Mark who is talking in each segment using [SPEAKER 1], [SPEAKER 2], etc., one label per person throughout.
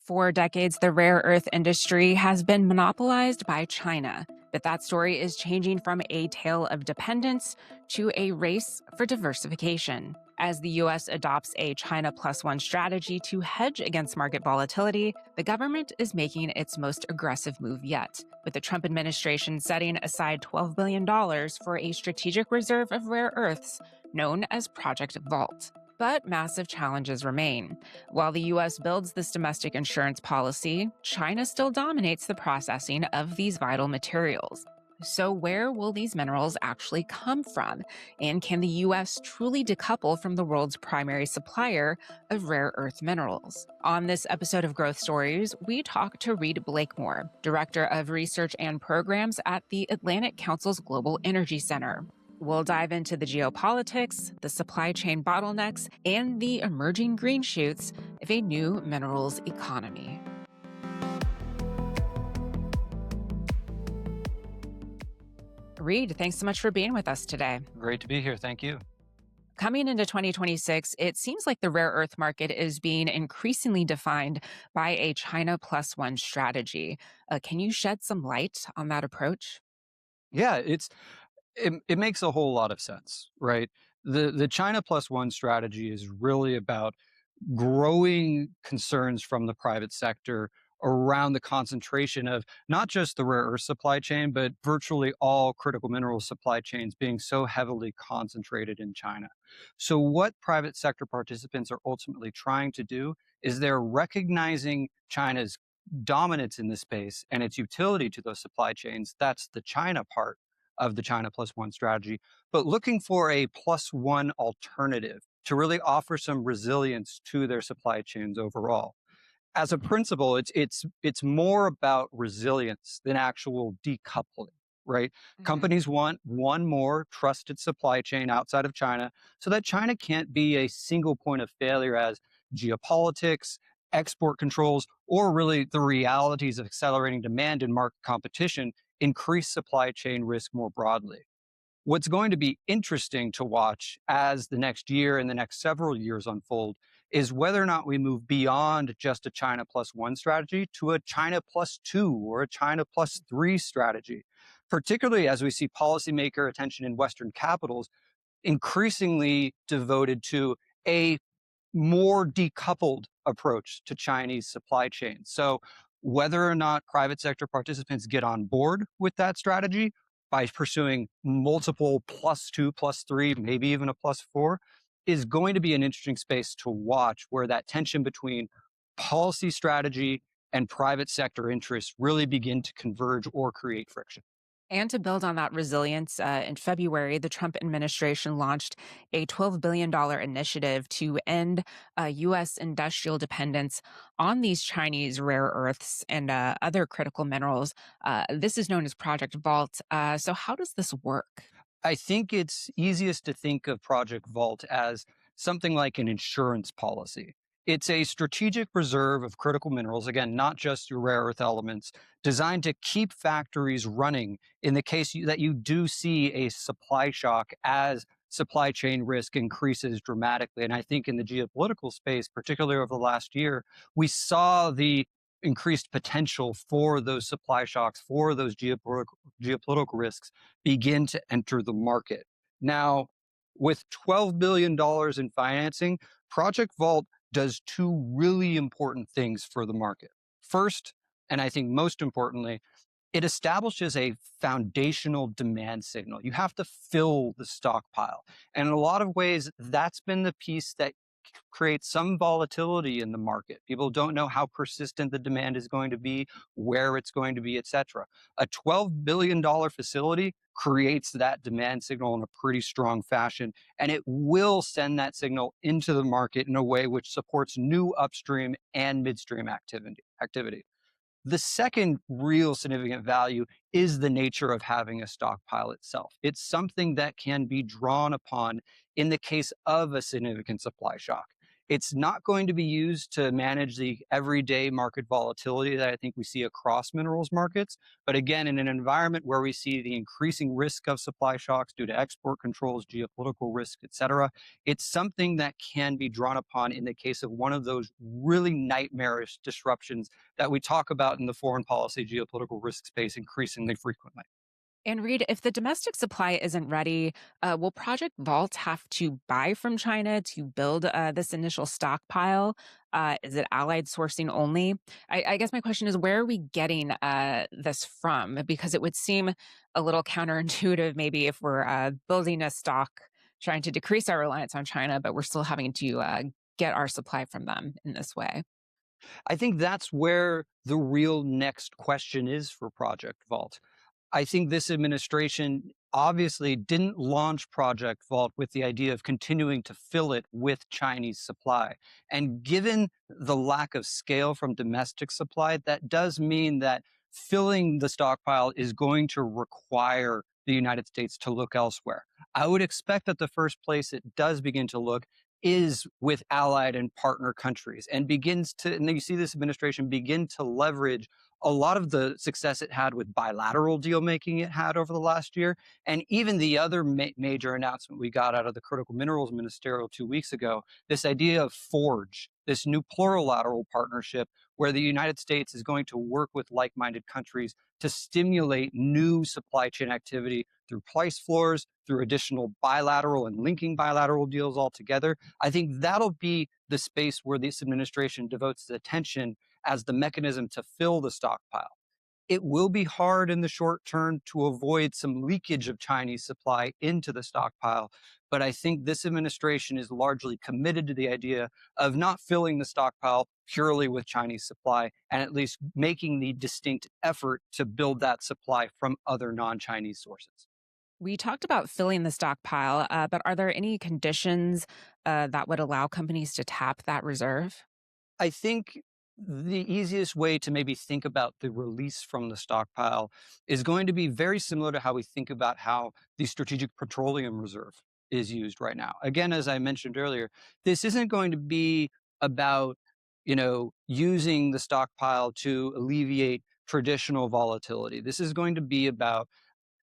[SPEAKER 1] For decades, the rare earth industry has been monopolized by China. But that story is changing from a tale of dependence to a race for diversification. As the US adopts a China plus one strategy to hedge against market volatility, the government is making its most aggressive move yet, with the Trump administration setting aside $12 billion for a strategic reserve of rare earths known as Project Vault. But massive challenges remain. While the US builds this domestic insurance policy, China still dominates the processing of these vital materials. So, where will these minerals actually come from? And can the US truly decouple from the world's primary supplier of rare earth minerals? On this episode of Growth Stories, we talk to Reed Blakemore, Director of Research and Programs at the Atlantic Council's Global Energy Center. We'll dive into the geopolitics, the supply chain bottlenecks, and the emerging green shoots of a new minerals economy. Reed, thanks so much for being with us today.
[SPEAKER 2] Great to be here. Thank you.
[SPEAKER 1] Coming into 2026, it seems like the rare earth market is being increasingly defined by a China plus one strategy. Can you shed some light on that approach?
[SPEAKER 2] Yeah, it makes a whole lot of sense, right? The China plus one strategy is really about growing concerns from the private sector around the concentration of not just the rare earth supply chain, but virtually all critical mineral supply chains being so heavily concentrated in China. So what private sector participants are ultimately trying to do is they're recognizing China's dominance in this space and its utility to those supply chains. That's the China part of the China plus one strategy, but looking for a plus one alternative to really offer some resilience to their supply chains overall. As a principle, it's more about resilience than actual decoupling, right? Companies want one more trusted supply chain outside of China so that China can't be a single point of failure as geopolitics, export controls, or really the realities of accelerating demand and market competition increase supply chain risk more broadly. What's going to be interesting to watch as the next year and the next several years unfold is whether or not we move beyond just a China plus one strategy to a China plus two or a China plus three strategy, particularly as we see policymaker attention in Western capitals increasingly devoted to a more decoupled approach to Chinese supply chains. So whether or not private sector participants get on board with that strategy by pursuing multiple plus two, plus three, maybe even a plus four, is going to be an interesting space to watch where that tension between policy strategy and private sector interests really begin to converge or create friction.
[SPEAKER 1] And to build on that resilience, in February, the Trump administration launched a $12 billion initiative to end U.S. industrial dependence on these Chinese rare earths and other critical minerals. This is known as Project Vault. So, how does this work?
[SPEAKER 2] I think it's easiest to think of Project Vault as something like an insurance policy. It's a strategic reserve of critical minerals, again, not just your rare earth elements, designed to keep factories running in the case that you do see a supply shock as supply chain risk increases dramatically. And I think in the geopolitical space, particularly over the last year, we saw the increased potential for those supply shocks, for those geopolitical risks begin to enter the market. Now, with $12 billion in financing, Project Vault does two really important things for the market. First, and I think most importantly, it establishes a foundational demand signal. You have to fill the stockpile. And in a lot of ways, that's been the piece that creates some volatility in the market. People don't know how persistent the demand is going to be, where it's going to be, et cetera. A $12 billion facility creates that demand signal in a pretty strong fashion, and it will send that signal into the market in a way which supports new upstream and midstream activity. The second real significant value is the nature of having a stockpile itself. It's something that can be drawn upon in the case of a significant supply shock. It's not going to be used to manage the everyday market volatility that I think we see across minerals markets. But again, in an environment where we see the increasing risk of supply shocks due to export controls, geopolitical risk, et cetera, it's something that can be drawn upon in the case of one of those really nightmarish disruptions that we talk about in the foreign policy geopolitical risk space increasingly frequently.
[SPEAKER 1] And Reed, if the domestic supply isn't ready, will Project Vault have to buy from China to build this initial stockpile? Is it allied sourcing only? I guess my question is, where are we getting this from? Because it would seem a little counterintuitive, maybe, if we're building a stock, trying to decrease our reliance on China, but we're still having to get our supply from them in this way.
[SPEAKER 2] I think that's where the real next question is for Project Vault. I think this administration obviously didn't launch Project Vault with the idea of continuing to fill it with Chinese supply. And given the lack of scale from domestic supply, that does mean that filling the stockpile is going to require the United States to look elsewhere. I would expect that the first place it does begin to look is with allied and partner countries and begins to, and you see this administration begin to leverage a lot of the success it had with bilateral deal making it had over the last year. And even the other major announcement we got out of the critical minerals ministerial 2 weeks ago, this idea of Forge, this new plurilateral partnership where the United States is going to work with like minded countries to stimulate new supply chain activity through price floors, through additional bilateral and linking bilateral deals altogether. I think that'll be the space where this administration devotes its attention as the mechanism to fill the stockpile. It will be hard in the short term to avoid some leakage of Chinese supply into the stockpile. But I think this administration is largely committed to the idea of not filling the stockpile purely with Chinese supply and at least making the distinct effort to build that supply from other non Chinese sources.
[SPEAKER 1] We talked about filling the stockpile, but are there any conditions that would allow companies to tap that reserve?
[SPEAKER 2] I think the easiest way to maybe think about the release from the stockpile is going to be very similar to how we think about how the Strategic Petroleum Reserve is used right now. Again, as I mentioned earlier, this isn't going to be about, using the stockpile to alleviate traditional volatility. This is going to be about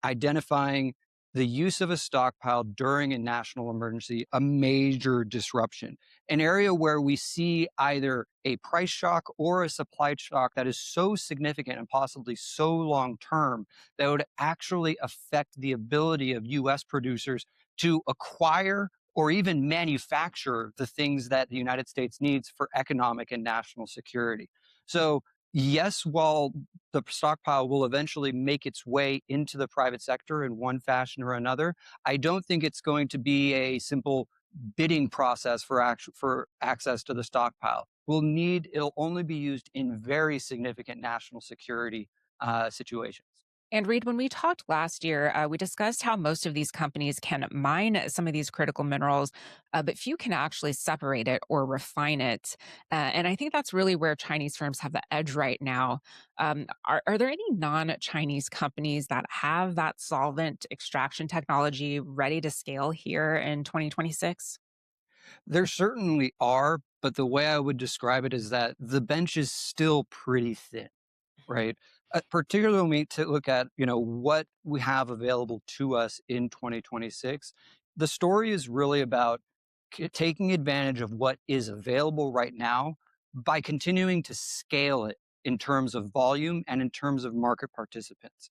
[SPEAKER 2] identifying the use of a stockpile during a national emergency, a major disruption, an area where we see either a price shock or a supply shock that is so significant and possibly so long term that would actually affect the ability of US producers to acquire or even manufacture the things that the United States needs for economic and national security. So, yes, while the stockpile will eventually make its way into the private sector in one fashion or another, I don't think it's going to be a simple bidding process for access to the stockpile. It'll only be used in very significant national security situations.
[SPEAKER 1] And Reed, when we talked last year, we discussed how most of these companies can mine some of these critical minerals, but few can actually separate it or refine it. And I think that's really where Chinese firms have the edge right now. Are there any non Chinese companies that have that solvent extraction technology ready to scale here in 2026?
[SPEAKER 2] There certainly are, but the way I would describe it is that the bench is still pretty thin, right? Particularly when we look at what we have available to us in 2026, the story is really about taking advantage of what is available right now by continuing to scale it in terms of volume and in terms of market participants.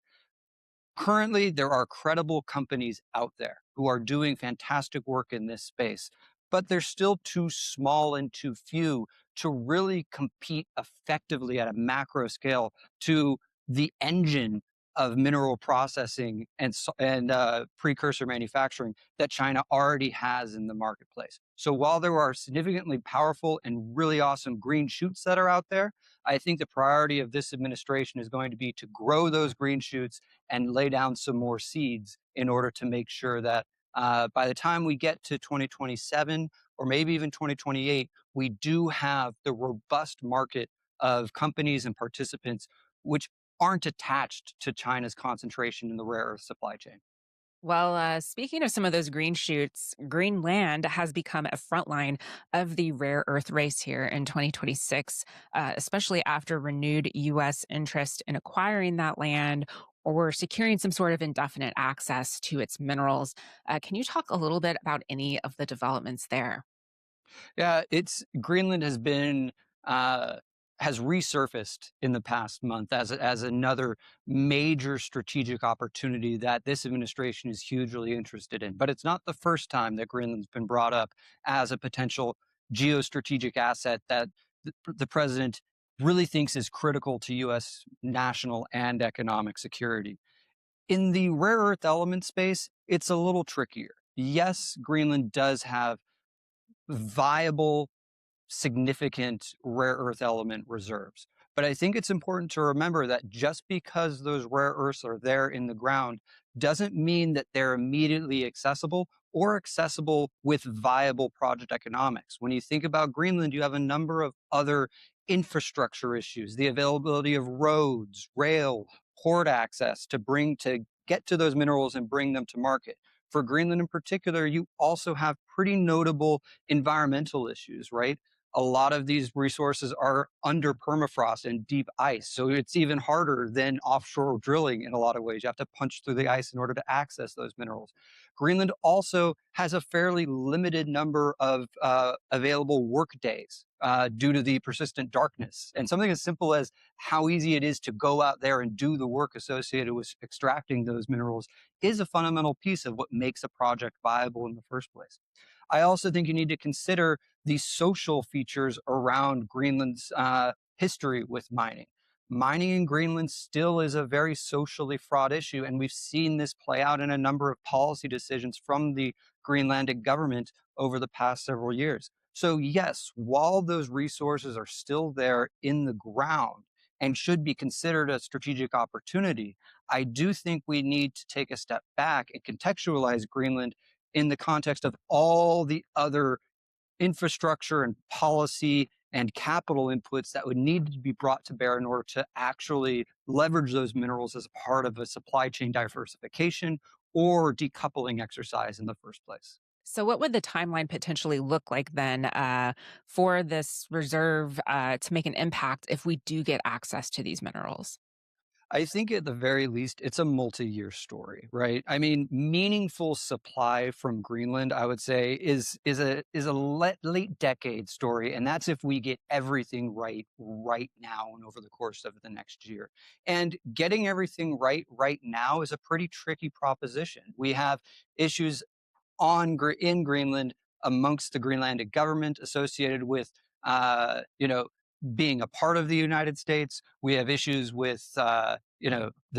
[SPEAKER 2] Currently, there are credible companies out there who are doing fantastic work in this space, but they're still too small and too few to really compete effectively at a macro scale to the engine of mineral processing and precursor manufacturing that China already has in the marketplace. So while there are significantly powerful and really awesome green shoots that are out there, I think the priority of this administration is going to be to grow those green shoots and lay down some more seeds in order to make sure that by the time we get to 2027 or maybe even 2028, we do have the robust market of companies and participants which aren't attached to China's concentration in the rare earth supply chain.
[SPEAKER 1] Well, speaking of some of those green shoots, Greenland has become a front line of the rare earth race here in 2026, especially after renewed U.S. interest in acquiring that land or securing some sort of indefinite access to its minerals. Can you talk a little bit about any of the developments there?
[SPEAKER 2] Yeah, it's Greenland uh, has resurfaced in the past month as another major strategic opportunity that this administration is hugely interested in. But it's not the first time that Greenland's been brought up as a potential geostrategic asset that the president really thinks is critical to U.S. national and economic security. In the rare earth element space, it's a little trickier. Yes, Greenland does have viable significant rare earth element reserves. But I think it's important to remember that just because those rare earths are there in the ground doesn't mean that they're immediately accessible or accessible with viable project economics. When you think about Greenland, you have a number of other infrastructure issues, the availability of roads, rail, port access to get to those minerals and bring them to market. For Greenland in particular, you also have pretty notable environmental issues, right? A lot of these resources are under permafrost and deep ice. So it's even harder than offshore drilling in a lot of ways. You have to punch through the ice in order to access those minerals. Greenland also has a fairly limited number of available work days due to the persistent darkness. And something as simple as how easy it is to go out there and do the work associated with extracting those minerals is a fundamental piece of what makes a project viable in the first place. I also think you need to consider the social features around Greenland's history with mining. Mining in Greenland still is a very socially fraught issue, and we've seen this play out in a number of policy decisions from the Greenlandic government over the past several years. So, yes, while those resources are still there in the ground and should be considered a strategic opportunity, I do think we need to take a step back and contextualize Greenland in the context of all the other infrastructure and policy and capital inputs that would need to be brought to bear in order to actually leverage those minerals as a part of a supply chain diversification or decoupling exercise in the first place.
[SPEAKER 1] So, what would the timeline potentially look like then for this reserve to make an impact if we do get access to these minerals?
[SPEAKER 2] I think at the very least, it's a multi-year story, right? I mean, meaningful supply from Greenland, I would say, is a late decade story, and that's if we get everything right now and over the course of the next year. And getting everything right now is a pretty tricky proposition. We have issues in Greenland amongst the Greenlandic government associated with you know being a part of the United States. We have issues with the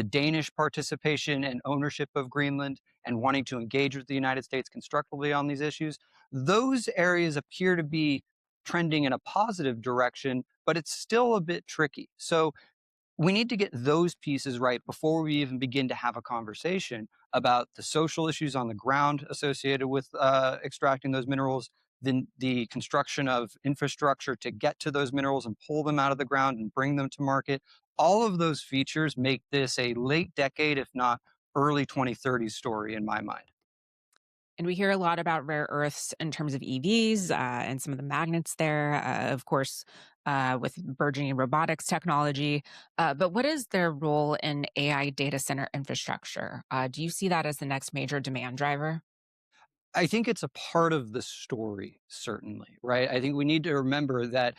[SPEAKER 2] Danish participation and ownership of Greenland and wanting to engage with the United States constructively on these issues. Those areas appear to be trending in a positive direction, but it's still a bit tricky. So we need to get those pieces right before we even begin to have a conversation about the social issues on the ground associated with extracting those minerals, then the construction of infrastructure to get to those minerals and pull them out of the ground and bring them to market. All of those features make this a late decade, if not early 2030s story in my mind.
[SPEAKER 1] And we hear a lot about rare earths in terms of EVs and some of the magnets there, of course, with burgeoning robotics technology. But what is their role in AI data center infrastructure? Do you see that as the next major demand driver?
[SPEAKER 2] I think it's a part of the story, certainly, right? I think we need to remember that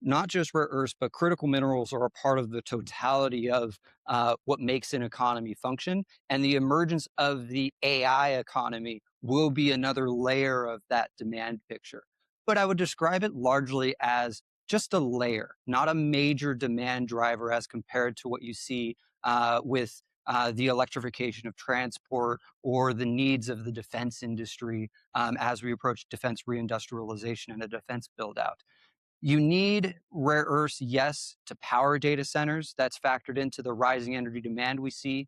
[SPEAKER 2] not just rare earths, but critical minerals are a part of the totality of what makes an economy function. And the emergence of the AI economy will be another layer of that demand picture. But I would describe it largely as just a layer, not a major demand driver as compared to what you see with the electrification of transport or the needs of the defense industry as we approach defense reindustrialization and a defense build out. You need rare earths, yes, to power data centers. That's factored into the rising energy demand we see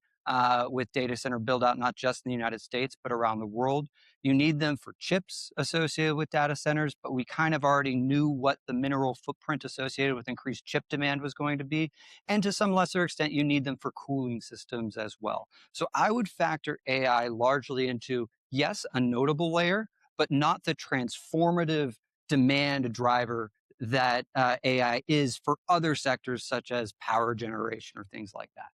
[SPEAKER 2] with data center build out, not just in the United States, but around the world. You need them for chips associated with data centers, but we kind of already knew what the mineral footprint associated with increased chip demand was going to be. And to some lesser extent, you need them for cooling systems as well. So I would factor AI largely into, yes, a notable layer, but not the transformative demand driver that AI is for other sectors such as power generation or things like that.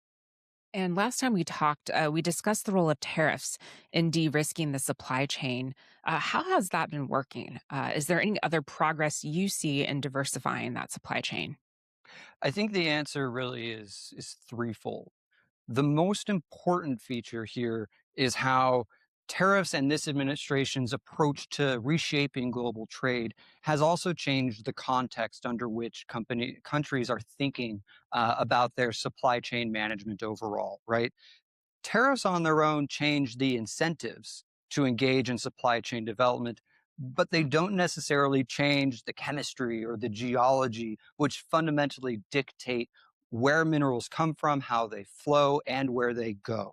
[SPEAKER 1] And last time we talked, we discussed the role of tariffs in de risking the supply chain. How has that been working? Is there any other progress you see in diversifying that supply chain?
[SPEAKER 2] I think the answer really is threefold. The most important feature here is how tariffs and this administration's approach to reshaping global trade has also changed the context under which countries are thinking about their supply chain management overall, right? Tariffs on their own change the incentives to engage in supply chain development, but they don't necessarily change the chemistry or the geology, which fundamentally dictate where minerals come from, how they flow, and where they go.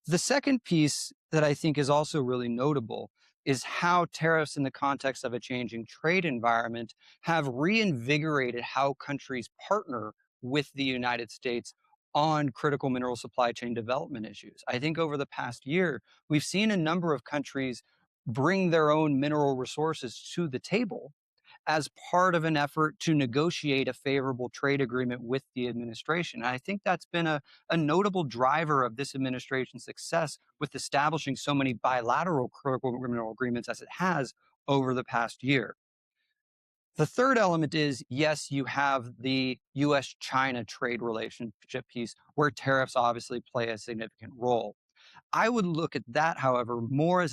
[SPEAKER 2] The second piece that I think is also really notable is how tariffs in the context of a changing trade environment have reinvigorated how countries partner with the United States on critical mineral supply chain development issues. I think over the past year, we've seen a number of countries bring their own mineral resources to the table as part of an effort to negotiate a favorable trade agreement with the administration. And I think that's been a notable driver of this administration's success with establishing so many bilateral critical mineral agreements as it has over the past year. The third element is, yes, you have the US China trade relationship piece where tariffs obviously play a significant role. I would look at that, however, more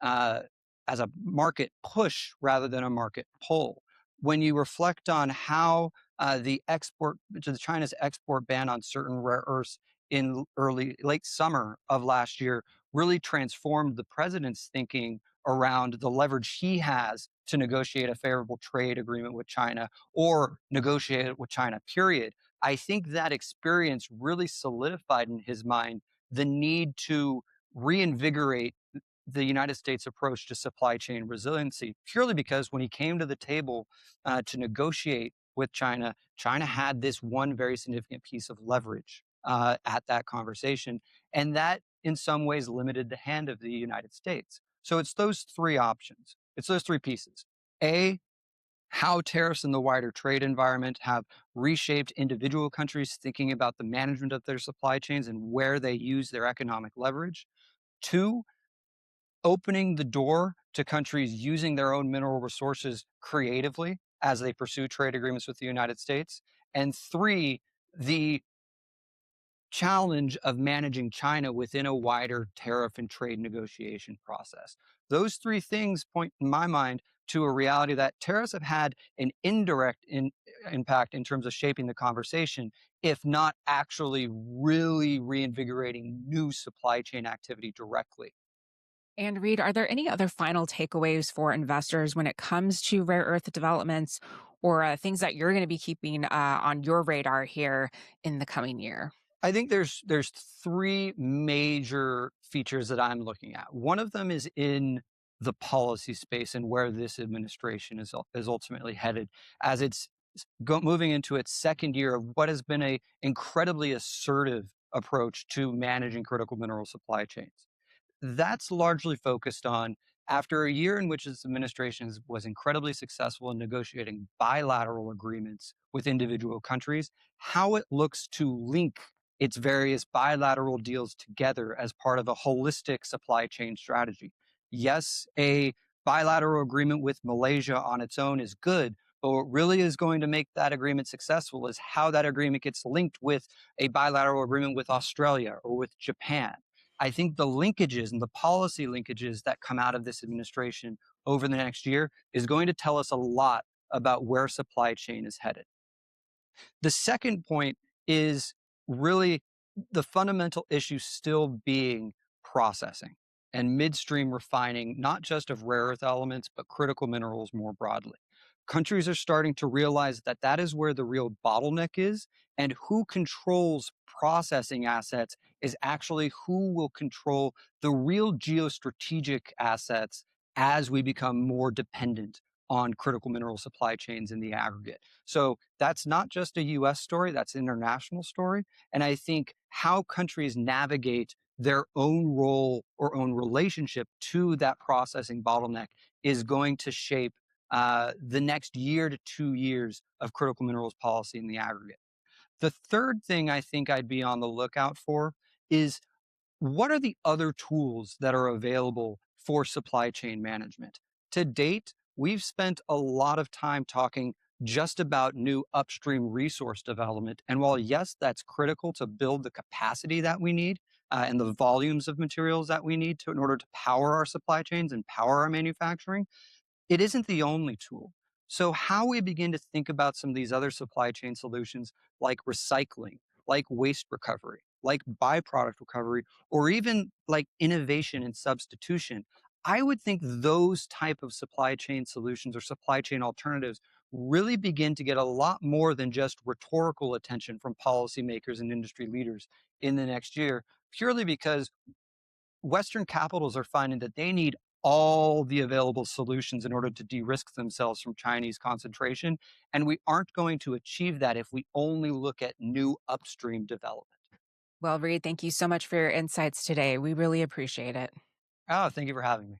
[SPEAKER 2] uh, as a market push rather than a market pull. When you reflect on how the export to China's export ban on certain rare earths in late summer of last year really transformed the president's thinking around the leverage he has to negotiate a favorable trade agreement with China or negotiate it with China, period. I think that experience really solidified in his mind the need to reinvigorate the United States approach to supply chain resiliency, purely because when he came to the table to negotiate with China, China had this one very significant piece of leverage at that conversation. And that, in some ways, limited the hand of the United States. So it's those three options, it's those three pieces. A, how tariffs in the wider trade environment have reshaped individual countries thinking about the management of their supply chains and where they use their economic leverage. Two, opening the door to countries using their own mineral resources creatively as they pursue trade agreements with the United States. And three, the challenge of managing China within a wider tariff and trade negotiation process. Those three things point, in my mind, to a reality that tariffs have had an indirect impact in terms of shaping the conversation, if not actually really reinvigorating new supply chain activity directly.
[SPEAKER 1] And Reed, are there any other final takeaways for investors when it comes to rare earth developments or things that you're going to be keeping on your radar here in the coming year?
[SPEAKER 2] I think there's three major features that I'm looking at. One of them is in the policy space and where this administration is ultimately headed, as it's moving into its second year of what has been a incredibly assertive approach to managing critical mineral supply chains. That's largely focused on, after a year in which this administration was incredibly successful in negotiating bilateral agreements with individual countries, how it looks to link its various bilateral deals together as part of a holistic supply chain strategy. Yes, a bilateral agreement with Malaysia on its own is good, but what really is going to make that agreement successful is how that agreement gets linked with a bilateral agreement with Australia or with Japan. I think the linkages and the policy linkages that come out of this administration over the next year is going to tell us a lot about where supply chain is headed. The second point is really the fundamental issue still being processing and midstream refining, not just of rare earth elements, but critical minerals more broadly. Countries are starting to realize that that is where the real bottleneck is, and who controls processing assets is actually who will control the real geostrategic assets as we become more dependent on critical mineral supply chains in the aggregate. So that's not just a US story, that's an international story. And I think how countries navigate their own role or own relationship to that processing bottleneck is going to shape the next year to 2 years of critical minerals policy in the aggregate. The third thing I think I'd be on the lookout for is what are the other tools that are available for supply chain management? To date, we've spent a lot of time talking just about new upstream resource development. And while, yes, that's critical to build the capacity that we need and the volumes of materials that we need in order to power our supply chains and power our manufacturing, it isn't the only tool. So, how we begin to think about some of these other supply chain solutions like recycling, like waste recovery, like byproduct recovery, or even like innovation and substitution, I would think those type of supply chain solutions or supply chain alternatives really begin to get a lot more than just rhetorical attention from policymakers and industry leaders in the next year, purely because Western capitals are finding that they need all the available solutions in order to de-risk themselves from Chinese concentration. And we aren't going to achieve that if we only look at new upstream development.
[SPEAKER 1] Well, Reed, thank you so much for your insights today. We really appreciate it.
[SPEAKER 2] Oh, thank you for having me.